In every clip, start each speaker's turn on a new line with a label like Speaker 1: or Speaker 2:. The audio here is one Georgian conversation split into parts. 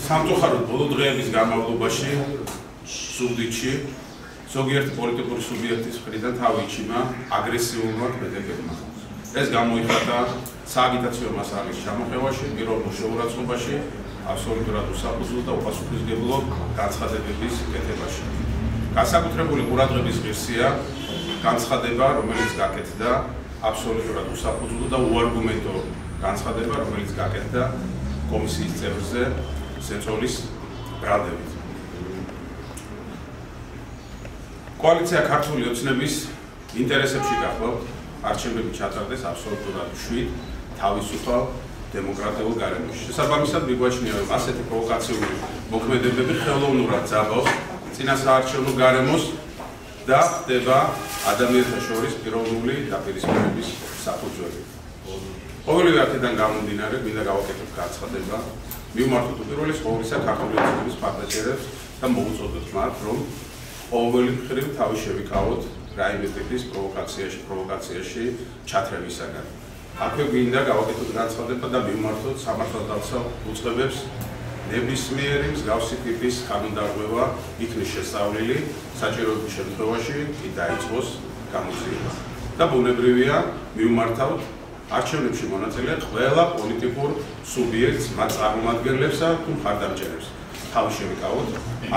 Speaker 1: სამწუხაროდ ბოლო დღეების განმავლობაში ზუგდიდში ზოგიერთი პოლიტიკური სუბიექტის მხრიდან თავი იჩიმა აგრესიულმა ქმედებებმა. ეს გამოიხატა სააგიტაციო მასალის ჩამოყევაში, პიროვნულ შეურაცხყოფაში, აბსოლუტურად უსაფუძვლო და უპასუხისმგებლო განცხადებების კეთებაში. განსაკუთრებული ყურადღების ღირსია განცხადება, რომელიც გაკეთდა აბსოლუტურად უსაფუძვლო და უარგუმენტო განცხადება, რომელიც გაკეთდა კომისიის წევრზე სეწოლის ბრალდებით. კოალიცია ქართული ოცნების ინტერესებში გახლავთ არჩევნები ჩატარდეს აბსოლუტურად მშვიდ, თავისუფალ დემოკრატიულ გარემოში. შესაბამისად მიგვაჩნია, რომ ასეთი პროვოკაციული მოქმედებები ხელოვნურად ძაბავს წინასაარჩევნო გარემოს და ხდება ადამიანთა შორის პიროვნული დაპირისპირების საფუძველი. ყოველივე აქედან გამომდინარე, მინდა გავაკეთებ განცხადება, მივმართოთ უპირველეს ყოვლისა ქართული ოცნების მხარდაჭერებს და მოვუწოდოთ მათ, რომ ყოველი მხრივ თავი შევიკავოთ რაიმე ტიპის პროვოკაციაში ჩათრევისაგან. აქვე გვინდა გავაკეთოთ განცხადება და მივმართოთ სამართალდამცავ უწყებებს ნებისმიერი მსგავსი ტიპის კანონდარღვევა იქნის შესწავლილი, საჭიროების შემთხვევაში კი დაიწყოს გამოძიება. და ბუნებრივია მივმართავთ არჩევნებში მონაწილე ყველა პოლიტიკურ სუბიექტს, მათ წარმომადგენლებსა თუ მხარდამჭერებს. თავი შევიკავოთ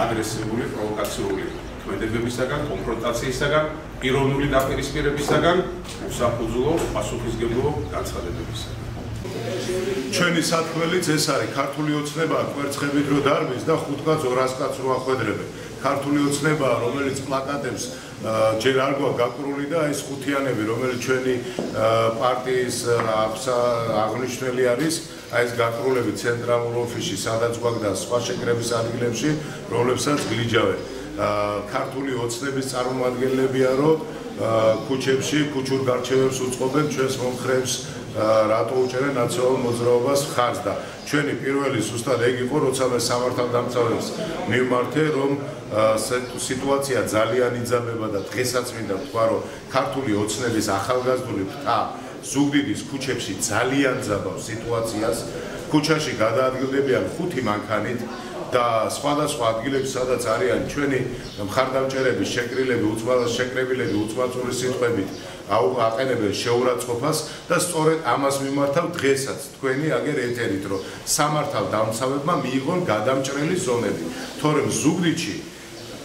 Speaker 1: აგრესიული, პროვოკაციული ქმედებებისაგან, კონფრონტაციისაგან, პიროვნული დაპირისპირებისაგან, უსაფუძვლო, პასუხისმგებლო განცხადებებისაგან.
Speaker 2: ჩვენი სათქმელიც ეს არის ქართული ოცნება კვერცხებით რო დარბის და 5 კაც 200 კაც რო ახვედრებენ. ქართული ოცნება, რომელიც პლაკატებს ჯერ არ გვაქვს გაკრული და ეს ხუთიანები, რომელიც ჩვენი პარტიის აღნიშნული არის, აი ეს გაკრულები ცენტრალურ ოფისში, სადაც გვაქვს და სხვა შეკრების ადგილებში, რომლებსაც გლიჯავენ. ქართული ოცნების წარმომადგენლებია, რომ ქუჩებში, ქუჩურ გარჩევებს უწყობენ ჩვენს მომხრეებს, რატო უჭერენ ნაციონალურ მოძრაობას მხარს და ჩვენი პირველი ზუსტად ეგ იყო, როცა მე სამართალდამცავებს მივმართე, რომ სიტუაცია ძალიან იძაბება და დღესაც მინდა ვთქვა, რომ ქართული ოცნების ახალგაზრდული ფრთა ზუგდიდის ქუჩებში ძალიან ძაბავს სიტუაციას. ქუჩაში გადაადგილდებიან 5 მანქანით და სხვადასხვა ადგილებში, სადაც არიან ჩვენი მხარდამჭერების შეკრებილები უწმაწური სიტყვებით აყენებენ შეურაცხყოფას და სწორედ ამას მიმართავ დღესაც თქვენი აგერ ეთერით, რომ სამართალდამცავებმა მიიღონ გადამჭრელი ზონები, თორემ ზუგდიდში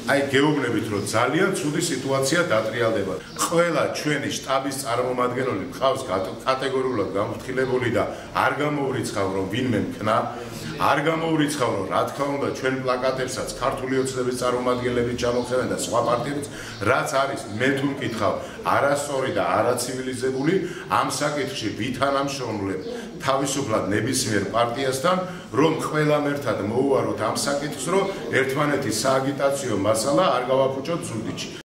Speaker 2: აი გეუბნებით, რომ ძალიან ცუდი სიტუაცია დატრიალდება. ყველა ჩვენი შტაბის წარმომადგენელი მყავს კატეგორიულად გამოფრთხილებული და არ გამოვრიცხავ, რომ ვინმე მქნა, არ გამოვრიცხავ, რომ რა თქმა უნდა ჩვენ პლაკატებსაც ქართული ოცნების წარმომადგენლები ჩამოხევენ და სხვა პარტიებიც, რაც არის მე თუ მკითხავ, არასწორი და არაცივილიზებული, ამ საკითხში ვითანამშრომლებ თავისუფლად ნებისმიერ პარტიასთან, რომ ყველამ ერთად მოუაროთ ამ საკითხს, რომ ერთმანეთის სააგიტაციო მასალა არ გავაფუჭოთ ზუგდიდში.